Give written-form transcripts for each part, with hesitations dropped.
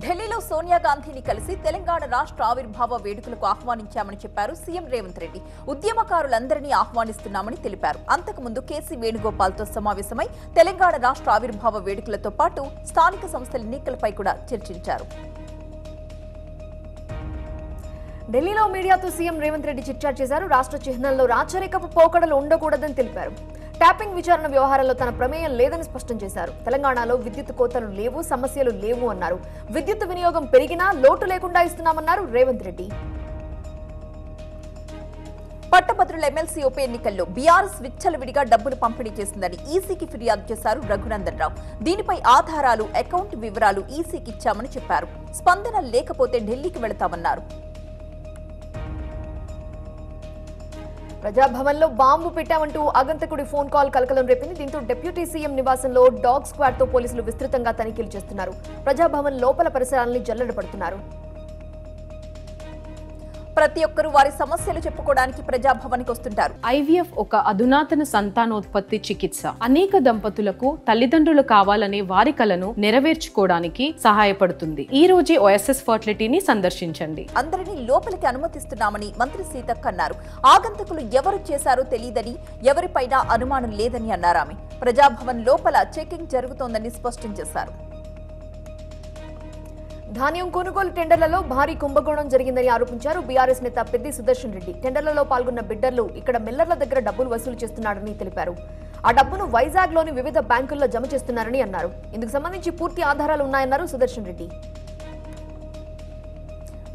ఢిల్లీలో సోనియా గాంధీని కలిసి తెలంగాణ రాష్ట్ర ఆవిర్భావ వేడుకలకు ఆహ్వానించామని చెప్పారు సీఎం రేవంత్ రెడ్డి. ఉద్యమకారులందరినీ ఆహ్వానిస్తున్నామని తెలిపారు. అంతకుముందు కేసీ వేణుగోపాల్తో సమావేశమై తెలంగాణ రాష్ట్ర ఆవిర్భావ వేడుకలతో పాటు స్థానిక సంస్థల ఎన్నికలపై కూడా చర్చించారు. ఢిల్లీలో మీడియాతో సీఎం రేవంత్ రెడ్డి చిట్చాట్ చేశారు. రాష్ట్ర చిహ్నంలో రాచరికపు పోకడలు ఉండకూడదని తెలిపారు. ట్యాపింగ్ విచారణ వ్యవహారంలో తన ప్రమేయం లేదని స్పష్టం చేశారు. తెలంగాణలో విద్యుత్ కోతలు లేవు, సమస్యలు లేవు అన్నారు. విద్యుత్ వినియోగం పెరిగినా లోటు లేకుండా ఇస్తున్నామన్నారు రేవంత్ రెడ్డి. పట్టభద్రుల ఎమ్మెల్సీ ఉప ఎన్నికల్లో బీఆర్ఎస్ విచ్చలవిడిగా డబ్బులు పంపిణీ చేసిందని ఈసీకి ఫిర్యాదు చేశారు రఘునందన్ రావు. దీనిపై ఆధారాలు, అకౌంట్ వివరాలు ఈసీకి ఇచ్చామని చెప్పారు. స్పందన లేకపోతే ఢిల్లీకి వెళతామన్నారు. ప్రజాభవన్లో బాంబు పెట్టామంటూ ఆగంతకుడి ఫోన్ కాల్ కలకలం రేపింది. దీంతో డిప్యూటీ సీఎం నివాసంలో డాగ్ స్క్వాడ్ తో పోలీసులు విస్తృతంగా తనిఖీలు చేస్తున్నారు. ప్రజాభవన్ లోపల పరిసరాలని జల్లెడపడుతున్నారు. ప్రతి ఒక్కరూ వారి సమస్యలు చెప్పుకోవడానికి ప్రజాభవన్కి వస్తుంటారు. ఐవీఎఫ్ ఒక అధునాతన సంతానోత్పత్తి చికిత్స. అనేక దంపతులకు తల్లిదండ్రులు కావాలనే వారి కలను నెరవేర్చుకోవడానికి సహాయపడుతుంది. ఈ రోజే ఓఎస్ఎస్ ఫర్టిలిటీని సందర్శించండి. అందరినీ లోపలికి అనుమతిస్తున్నామని మంత్రి సీతక్క అన్నారు. ఆగంతకులు ఎవరు చేశారో తెలియదని, ఎవరిపైన అనుమానం లేదని అన్నారు ఆమె. ప్రజాభవన్ లోపల చెకింగ్ జరుగుతోందని స్పష్టం చేశారు. ధాన్యం కొనుగోలు టెండర్లలో భారీ కుంభకోణం జరిగిందని ఆరోపించారు బీఆర్ఎస్ నేత పెద్ది సుదర్శన్ రెడ్డి. టెండర్లలో పాల్గొన్న బిడ్డర్లు ఇక్కడ మిల్లర్ల దగ్గర డబ్బులు వసూలు చేస్తున్నారని తెలిపారు. ఆ డబ్బును వైజాగ్ లోని వివిధ బ్యాంకుల్లో జమ చేస్తున్నారని అన్నారు. ఇందుకు సంబంధించి పూర్తి ఆధారాలు ఉన్నాయన్నారు సుదర్శన్ రెడ్డి.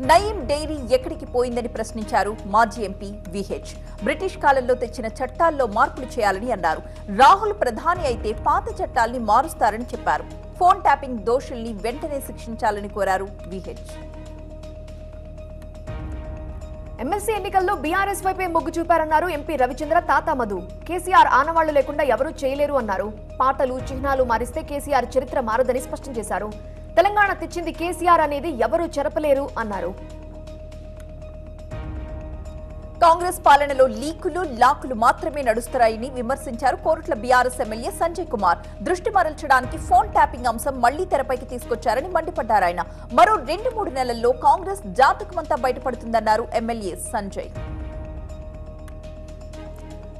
నయీం డైరీ ఎక్కడికి పోయిందని ప్రశ్నించారు మాజీ ఎంపీ విహెచ్. బ్రిటిష్ కాలంలో తెచ్చిన చట్టాల్లో మార్పులు చేయాలని అన్నారు. రాహుల్ ప్రధాని అయితే పాత చట్టాల్ని మారుస్తారని చెప్పారు. ఫోన్ ట్యాపింగ్ దోషుల్ని వెంటనే శిక్షించాలని కోరారు విహెచ్. ఎమ్మెల్సీ ఎన్నికల్లో బీఆర్ఎస్ వైపే మొగ్గు చూపారన్నారు ఎంపీ రవిచంద్ర తాత మధు. కేసీఆర్ ఆనవాళ్లు లేకుండా ఎవరూ చేయలేరు అన్నారు. పాటలు, చిహ్నాలు మారిస్తే కేసీఆర్ చరిత్ర మారదని స్పష్టం చేశారు. తెలంగాణ తెచ్చింది కేసీఆర్ అనేది ఎవరూ చెరపలేరు అన్నారు. కాంగ్రెస్ పాలనలో లీకులు, లాకులు మాత్రమే నడుస్తున్నాయని విమర్శించారు కోరుట్ల బీఆర్ఎస్ ఎమ్మెల్యే సంజయ్ కుమార్. దృష్టి మరల్చడానికి ఫోన్ ట్యాపింగ్ అంశం మళ్లీ తెరపైకి తీసుకొచ్చారని మండిపడ్డారు ఆయన. మరో 2-3 నెలల్లో కాంగ్రెస్ జాతకమంతా బయటపడుతుందన్నారు ఎమ్మెల్యే సంజయ్.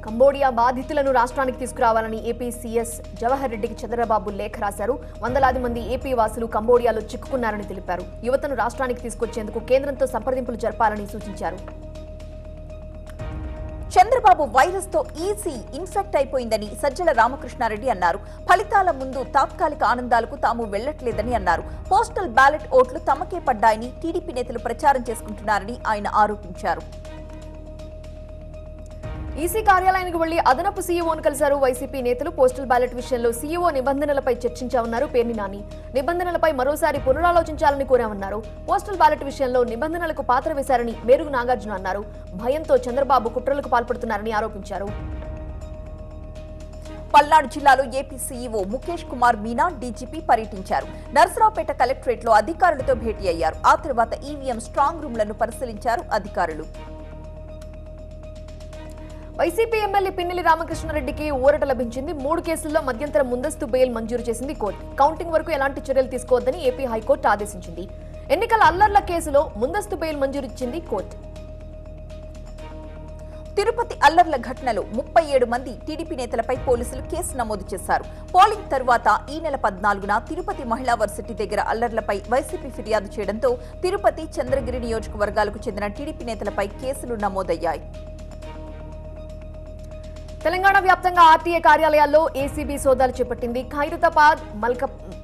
కంబోడియా బాధితులను రాష్ట్రానికి తీసుకురావాలని ఏపీ సీఎస్ జవహర్ రెడ్డికి చంద్రబాబు లేఖ రాశారు. వందలాది మంది ఏపీ వాసులు కంబోడియాలో చిక్కుకున్నారని తెలిపారు. యువతను రాష్ట్రానికి తీసుకొచ్చేందుకు కేంద్రంతో సంప్రదింపులు జరపాలని సూచించారు. చంద్రబాబు వైరస్ తో ఈసీ ఇన్ఫెక్ట్ అయిపోయిందని సజ్జల రామకృష్ణారెడ్డి అన్నారు. ఫలితాల ముందు తాత్కాలిక ఆనందాలకు తాము వెళ్లట్లేదని అన్నారు. పోస్టల్ బ్యాలెట్ ఓట్లు తమకే పడ్డాయని టీడీపీ నేతలు ప్రచారం చేసుకుంటున్నారని ఆయన ఆరోపించారు. ఈసీ కార్యాలయానికి వెళ్లి అదనపు సీఈఓను కలిశారు వైసీపీ నేతలు. పోస్టల్ బ్యాలెట్ విషయంలో సీఈఓ నిబంధనలపై చర్చించామన్నారు పేర్ని నాని. నిబంధనలపై మరోసారి పునరాలోచించాలని కోరామన్నారు. పోస్టల్ బ్యాలెట్ విషయంలో నిబంధనలకు పాత్ర వేశారని మేరుగు నాగార్జున అన్నారు. భయంతో చంద్రబాబు కుట్రలకు పాల్పడుతున్నారని ఆరోపించారు. పల్నాడు జిల్లాలో AP CEO Mukesh Kumar Meena DGP పర్యటించారు. నర్సరావుపేట కలెక్టరేట్ లో అధికారులతో భేటీ అయ్యారు. ఆ తర్వాత ఈవీఎం స్ట్రాంగ్ రూమ్లను పరిశీలించారు అధికారులు. వైసీపీ ఎమ్మెల్యే పిన్నెల్లి రామకృష్ణారెడ్డికి ఊరట లభించింది. 3 కేసుల్లో మధ్యంతర ముందస్తు బెయిల్ మంజూరు చేసింది కోర్టు. కౌంటింగ్ వరకు ఎలాంటి చర్యలు తీసుకోవద్దని ఏపీ హైకోర్టు ఆదేశించింది. ఎన్నికల అల్లర్ల కేసులో ముందస్తు బెయిల్ మంజూరు ఇచ్చింది కోర్టు. తిరుపతి అల్లర్ల ఘటనలో 37 మంది టీడీపీ నేతలపై పోలీసులు కేసు నమోదు చేశారు. పోలింగ్ తర్వాత ఈ నెల 14న తిరుపతి మహిళా వర్సిటీ దగ్గర అల్లర్లపై వైసీపీ ఫిర్యాదు చేయడంతో తిరుపతి, చంద్రగిరి నియోజకవర్గాలకు చెందిన టీడీపీ నేతలపై కేసులు నమోదయ్యాయి. తెలంగాణ వ్యాప్తంగా ఆర్టీఏ కార్యాలయాల్లో ఏసీబీ సోదాలు చేపట్టింది. ఖైరతాబాద్,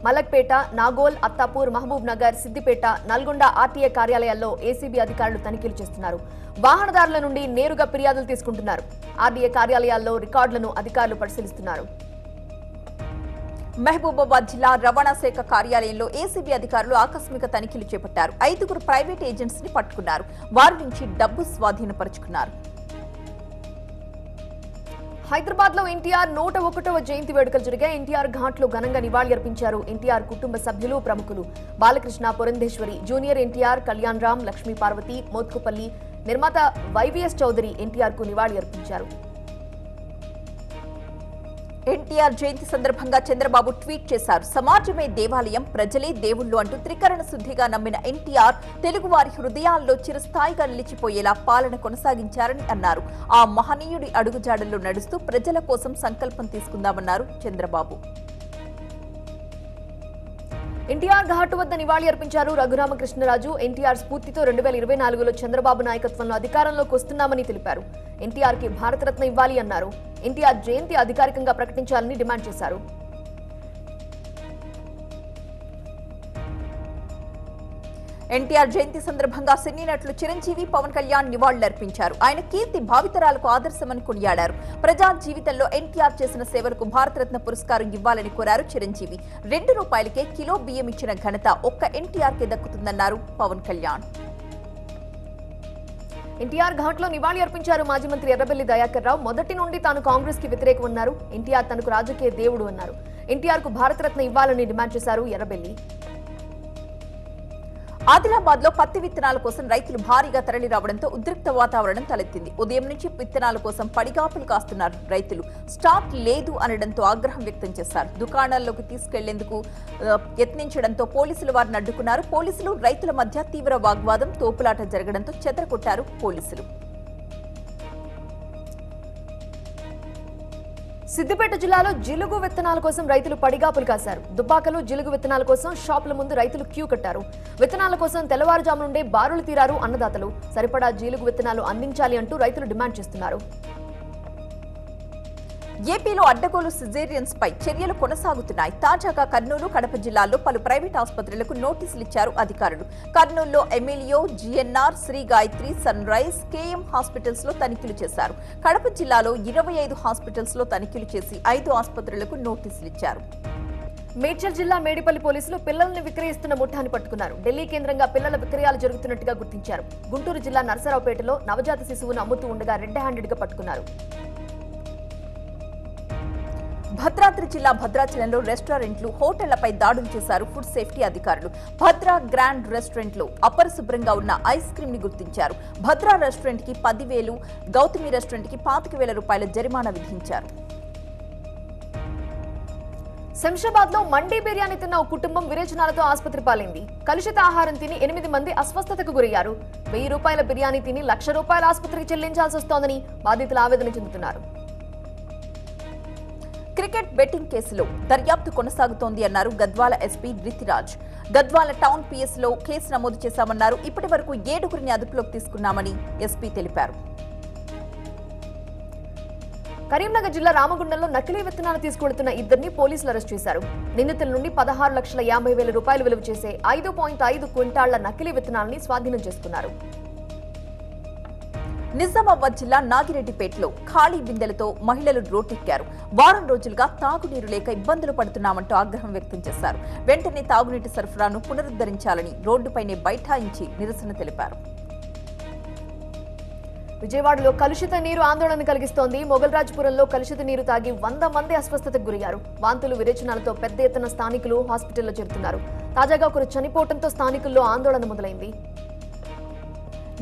మలక్పేట, నాగోల్, అత్తాపూర్, మహబూబ్ నగర్, సిద్దిపేట, నల్గొండ ఆర్టీఏ కార్యాలయాల్లో ఏసీబీ అధికారులు తనిఖీలు చేస్తున్నారు. వాహనదారుల నుండి నేరుగా ఫిర్యాదులు తీసుకుంటున్నారు. ఆర్టీఏ కార్యాలయాల్లో రికార్డులను అధికారులు పరిశీలిస్తున్నారు. మహబూబాబాద్ జిల్లా రవాణా శాఖ కార్యాలయంలో ఏసీబీ అధికారులు ఆకస్మిక తనిఖీలు చేపట్టారు. 5 ప్రైవేట్ ఏజెంట్స్ ని పట్టుకున్నారు. వారి నుంచి డబ్బు స్వాధీనపరుచుకున్నారు. హైదరాబాద్ లో ఎన్టీఆర్ 101వ జయంతి వేడుకలు జరిగాయి. ఎన్టీఆర్ ఘాట్ లో ఘనంగా నివాళి అర్పించారు ఎన్టీఆర్ కుటుంబ సభ్యులు, ప్రముఖులు. బాలకృష్ణ, పురంధేశ్వరి, జూనియర్ ఎన్టీఆర్, కళ్యాణ్ రామ్, లక్ష్మీ పార్వతి, మోత్కుపల్లి, నిర్మాత వైవీఎస్ చౌదరి ఎన్టీఆర్ కు నివాళి అర్పించారు. ఎన్టీఆర్ జయంతి సందర్భంగా చంద్రబాబు ట్వీట్ చేశారు. సమాజమే దేవాలయం, ప్రజలే దేవుళ్లు అంటూ త్రికరణ శుద్ధిగా నమ్మిన ఎన్టీఆర్ తెలుగువారి హృదయాల్లో చిరస్థాయిగా నిలిచిపోయేలా పాలన కొనసాగించారని అన్నారు. ఆ మహనీయుడి అడుగుజాడల్లో నడుస్తూ ప్రజల కోసం సంకల్పం తీసుకుందామన్నారు చంద్రబాబు. ఎన్టీఆర్ ఘాటు వద్ద నివాళి అర్పించారు రఘురామకృష్ణరాజు. ఎన్టీఆర్ స్ఫూర్తితో 2024లో చంద్రబాబు నాయకత్వంలో అధికారంలోకి వస్తున్నామని తెలిపారు. ఎన్టీఆర్ కి భారతరత్న ఇవ్వాలి అన్నారు. ఎన్టీఆర్ జయంతి అధికారికంగా ప్రకటించాలని డిమాండ్ చేశారు. ఎన్టీఆర్ జయంతి సందర్భంగా సినీ నటులు చిరంజీవి, పవన్ కళ్యాణ్ నివాళులర్పించారు. ఆయన కీర్తి భావితరాలకు ఆదర్శమని కొనియాడారు. ప్రజా జీవితంలో ఎన్టీఆర్ చేసిన సేవలకు భారతరత్న పురస్కారం ఇవ్వాలని కోరారు చిరంజీవి. ₹2కే కిలో బియ్యం ఇచ్చిన ఘనత ఒక్క ఎన్టీఆర్ కే దక్కుతుందన్నారు పవన్ కళ్యాణ్. ఎన్టీఆర్ ఘాట్లో నివాళి అర్పించారు మాజీ మంత్రి ఎర్రబెల్లి దయాకర్ రావు. మొదటి నుండి తాను కాంగ్రెస్ కి వ్యతిరేకమన్నారు. ఎన్టీఆర్ తనకు రాజకీయ దేవుడు అన్నారు. ఎన్టీఆర్ కు భారతరత్న ఇవ్వాలని డిమాండ్ చేశారు ఎర్రబెల్లి. ఆదిలాబాద్ లో పత్తి విత్తనాల కోసం రైతులు భారీగా తరలి రావడంతో ఉద్రిక్త వాతావరణం తలెత్తింది. ఉదయం నుంచి విత్తనాల కోసం పడిగాపులు కాస్తున్నారు రైతులు. స్టాక్ లేదు అనడంతో ఆగ్రహం వ్యక్తం చేశారు. దుకాణాల్లోకి తీసుకెళ్లేందుకు యత్నించడంతో పోలీసులు వారిని అడ్డుకున్నారు. పోలీసులు రైతుల మధ్య తీవ్ర వాగ్వాదం, తోపులాట జరగడంతో చెదరగొట్టారు పోలీసులు. సిద్దిపేట జిల్లాలో జిలుగు విత్తనాల కోసం రైతులు పడిగాపులు కాశారు. దుబ్బాకలో జిలుగు విత్తనాల కోసం షాపుల ముందు రైతులు క్యూ కట్టారు. విత్తనాల కోసం తెల్లవారుజాము నుండే బారులు తీరారు అన్నదాతలు. సరిపడా జిలుగు విత్తనాలు అందించాలి అంటూ రైతులు డిమాండ్ చేస్తున్నారు. ఏపీలో అడ్డగోలు సిజేరియన్స్ పై చర్యలు కొనసాగుతున్నాయి. తాజాగా కర్నూలు, కడప జిల్లాల్లో పలు ప్రైవేట్ ఆసుపత్రులకు నోటీసులు ఇచ్చారు అధికారులు. కర్నూలులో MLA, GNR, Shri Gayatri, sunrise, KM hospitals లో తనిఖీలు చేశారు. కడప జిల్లాలో 25 హాస్పిటల్స్ లో తనిఖీలు చేసి 5 ఆసుపత్రులకు నోటీసులు ఇచ్చారు. మేడ్చల్ జిల్లా మేడిపల్లి పోలీసులు పిల్లల్ని విక్రయిస్తున్న ముఠాన్ని పట్టుకున్నారు. ఢిల్లీ కేంద్రంగా పిల్లల విక్రయాలు జరుగుతున్నట్టుగా గుర్తించారు. గుంటూరు జిల్లా నరసరావుపేటలో నవజాత శిశువును అమ్ముతూ ఉండగా రెడ్ హ్యాండెడ్ గా పట్టుకున్నారు. భద్రాద్రి జిల్లా భద్రాచలంలో రెస్టారెంట్లు, హోటళ్లపై దాడులు చేశారు ఫుడ్ సేఫ్టీ అధికారులు. భద్రా గ్రాండ్ రెస్టారెంట్ లో అపరిశుభ్రంగా ఉన్న ఐస్ క్రీమ్ ని గుర్తించారు. భద్రా రెస్టారెంట్ కి 10,000, గౌతమి రెస్టారెంట్ కి ₹25,000 జరిమానా విధించారు. శంషాబాద్ లో మండీ బిర్యానీ తిన్న ఓ కుటుంబం విరేచనాలతో ఆసుపత్రి పాలైంది. కలుషిత ఆహారం తిని 8 మంది అస్వస్థతకు గురయ్యారు. ₹1,000 బిర్యానీ తిని ₹1,00,000 ఆసుపత్రికి చెల్లించాల్సి వస్తోందని బాధితులు ఆవేదన చెందుతున్నారు. క్రికెట్ బెట్టింగ్ కేసులో దర్యాప్తు కొనసాగుతోంది అన్నారు Gadwal SP Ritiraj. Gadwal town PS లో కేసు నమోదు చేశామన్నారు. ఇప్పటి వరకు 7గురిని అదుపులోకి తీసుకున్నామని ఎస్పీ తెలిపారు. కరీంనగర్ జిల్లా రామగుండంలో నకిలీ విత్తనాలు తీసుకెళ్తున్న 2 పోలీసులు అరెస్ట్ చేశారు. నిందితుల నుండి ₹16,50,000 విలువ చేసే 5.5 క్వింటాళ్ల నకిలీ విత్తనాలని స్వాధీనం చేసుకున్నారు. నిజామాబాద్ జిల్లా నాగిరెడ్డిపేటలో ఖాళీ బిందెలతో మహిళలు రోడ్డెక్కారు. వారం రోజులుగా తాగునీరు లేక ఇబ్బందులు పడుతున్నామంటూ ఆగ్రహం వ్యక్తం చేశారు. వెంటనే తాగునీటి సరఫరాను పునరుద్ధరించాలని రోడ్డుపైనే బైఠాయించి నిరసన తెలిపారు. విజయవాడలో కలుషిత నీరు ఆందోళన కలిగిస్తోంది. మొగల్రాజ్పురంలో కలుషిత నీరు తాగి 100 మంది అస్వస్థతకు గురయ్యారు. వాంతులు, విరేచనాలతో పెద్ద ఎత్తున స్థానికులు హాస్పిటల్లో చేరుతున్నారు. తాజాగా ఒకరు చనిపోవడంతో స్థానికుల్లో ఆందోళన మొదలైంది.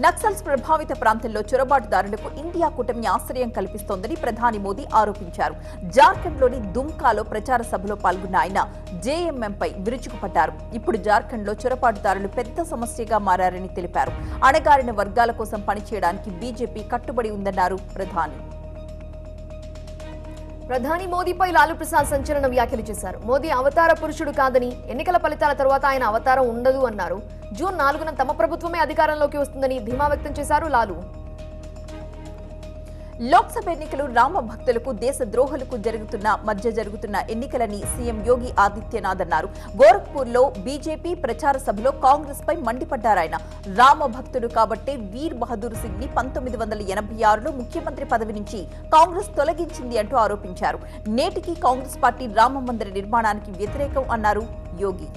నక్సల్స్ ప్రభావిత ప్రాంతంలో చొరబాటుదారులకు ఇండియా కూటమి ఆశ్రయం కల్పిస్తోందని ప్రధాని మోదీ ఆరోపించారు. జార్ఖండ్లోని దుమ్కాలో ప్రచార సభలో పాల్గొన్న ఆయన జేఎంఎంపై విరుచుకుపడ్డారు. ఇప్పుడు జార్ఖండ్లో చొరబాటుదారులు పెద్ద సమస్యగా మారారని తెలిపారు. అణగారిన వర్గాల కోసం పనిచేయడానికి బీజేపీ కట్టుబడి ఉందన్నారు ప్రధాని. ప్రధాని మోదీపై లాలూ ప్రసాద్ సంచలన వ్యాఖ్యలు చేశారు. మోదీ అవతార పురుషుడు కాదని, ఎన్నికల ఫలితాల తర్వాత ఆయన అవతారం ఉండదు అన్నారు. జూన్ 4న తమ ప్రభుత్వమే అధికారంలోకి వస్తుందని ధీమా వ్యక్తం చేశారు లాలూ. లోక్సభ ఎన్నికలు రామ భక్తులకు, దేశ ద్రోహులకు మధ్య జరుగుతున్న ఎన్నికలని సీఎం యోగి ఆదిత్యనాథ్ అన్నారు. గోరఖ్పూర్లో బీజేపీ ప్రచార సభలో కాంగ్రెస్ పై మండిపడ్డారాయన. రామ భక్తుడు కాబట్టే వీర్ బహదూర్ సింగ్ ని 1986లో ముఖ్యమంత్రి పదవి నుంచి కాంగ్రెస్ తొలగించింది అంటూ ఆరోపించారు. నేటికి కాంగ్రెస్ పార్టీ రామ మందిర నిర్మాణానికి వ్యతిరేకం అన్నారు యోగి.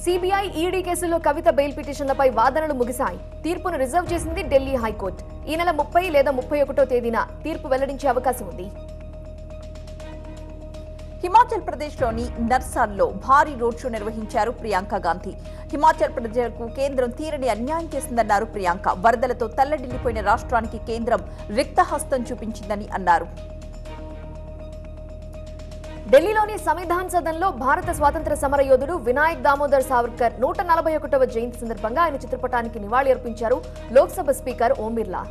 సిబిఐ, ఈడీ కేసుల్లో కవిత బెయిల్ పిటిషన్లపై వాదనలు ముగిశాయి. తీర్పును రిజర్వ్ చేసింది ఢిల్లీ హైకోర్టు. ఈ నెల 30 లేదా 31వ తేదీన తీర్పు వెల్లడించే అవకాశం ఉంది. హిమాచల్ ప్రదేశ్లోని నర్సాల్లో భారీ రోడ్ షో నిర్వహించారు ప్రియాంక గాంధీ. హిమాచల్ ప్రజలకు కేంద్రం తీరని అన్యాయం చేసిందన్నారు ప్రియాంక. వరదలతో తల్లడిల్లిపోయిన రాష్ట్రానికి కేంద్రం రిక్తహస్తం చూపించిందని అన్నారు. ఢిల్లీలోని సంవిధాన్ సదన్లో భారత స్వాతంత్ర సమరయోధుడు వినాయక్ దామోదర్ సావర్కర్ 141వ జయంతి సందర్భంగా ఆయన చిత్రపటానికి నివాళి అర్పించారు లోక్సభ స్పీకర్ ఓం బిర్లా.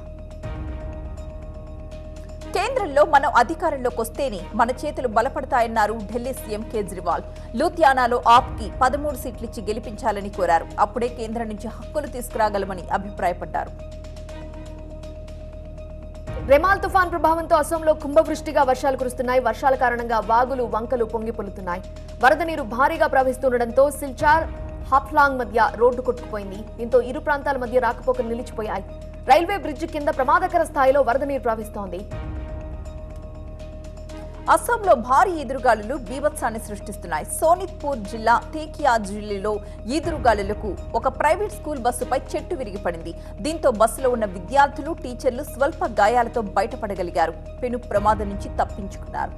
కేంద్రంలో మనం అధికారంలోకి వస్తేనే మన చేతులు బలపడతాయన్నారు ఢిల్లీ సీఎం కేజ్రీవాల్. లూథియానాలో ఆప్కి 13 సీట్లిచ్చి గెలిపించాలని కోరారు. అప్పుడే కేంద్రం నుంచి హక్కులు తీసుకురాగలమని అభిప్రాయపడ్డారు. రెమాల్ తుఫాన్ ప్రభావంతో అసోంలో కుంభవృష్టిగా వర్షాలు కురుస్తున్నాయి. వర్షాల కారణంగా వాగులు వంకలు పొంగి పొలుతున్నాయి. వరద నీరు భారీగా ప్రవహిస్తుండటంతో సిల్చార్ హాప్లాంగ్ మధ్య రోడ్డు కొట్టుకుపోయింది. దీంతో ఇరు ప్రాంతాల మధ్య రాకపోకలు నిలిచిపోయాయి. రైల్వే బ్రిడ్జి కింద ప్రమాదకర స్థాయిలో వరద నీరు ప్రవహిస్తోంది. అస్సాంలో భారీ ఈదురుగాలులు బీభత్సాన్ని సృష్టిస్తున్నాయి. సోనిత్పూర్ జిల్లా తేకియా జిల్లాలో ఈదురుగాలులకు ఒక ప్రైవేట్ స్కూల్ బస్సుపై చెట్టు విరిగిపడింది. దీంతో బస్సులో ఉన్న విద్యార్థులు, టీచర్లు స్వల్ప గాయాలతో బయటపడగలిగారు. పెను ప్రమాదం నుంచి తప్పించుకున్నారు.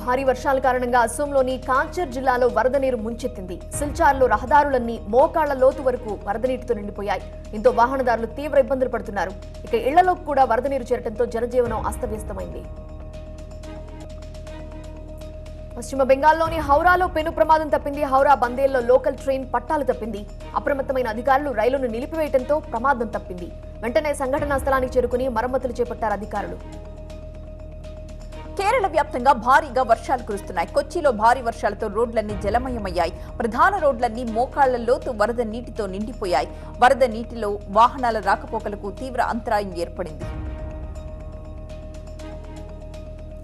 భారీ వర్షాల కారణంగా అస్సోంలోని కాంచర్ జిల్లాలో వరద నీరు ముంచెత్తింది. సిల్చార్లో రహదారులన్నీ మోకాళ్ల లోతు వరకు వరద నీటితో నిండిపోయాయి. దీంతో వాహనదారులు తీవ్ర ఇబ్బందులు పడుతున్నారు. ఇక ఇళ్లలోకి కూడా వరద నీరు చేరడంతో జనజీవనం అస్తవ్యస్తమైంది. పశ్చిమ బెంగాల్లోని హౌరాలో పెను ప్రమాదం తప్పింది. హౌరా బందేల్లో లోకల్ ట్రైన్ పట్టాలు తప్పింది. అప్రమత్తమైన అధికారులు రైలును నిలిపివేయడంతో ప్రమాదం తప్పింది. వెంటనే సంఘటనా స్థలానికి చేరుకుని మరమ్మతులు చేపట్టారు అధికారులు. కేరళ వ్యాప్తంగా భారీగా వర్షాలు కురుస్తున్నాయి. కొచ్చిలో భారీ వర్షాలతో రోడ్లన్నీ జలమయమయ్యాయి. ప్రధాన రోడ్లన్నీ మోకాళ్ల లోతు వరద నీటితో నిండిపోయాయి. వరద నీటిలో వాహనాల రాకపోకలకు తీవ్ర అంతరాయం ఏర్పడింది.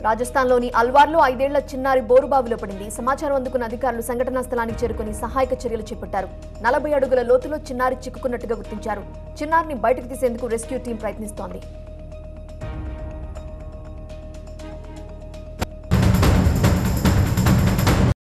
రాజస్థాన్లోని అల్వార్లో 5 ఏళ్ల చిన్నారి బోరుబావిలో పడింది. సమాచారం అందుకున్న అధికారులు సంఘటనా స్థలానికి చేరుకుని సహాయక చర్యలు చేపట్టారు. 40 అడుగుల లోతులో చిన్నారి చిక్కుకున్నట్టుగా గుర్తించారు. చిన్నారిని బయటకు తీసేందుకు రెస్క్యూ టీం ప్రయత్నిస్తోంది.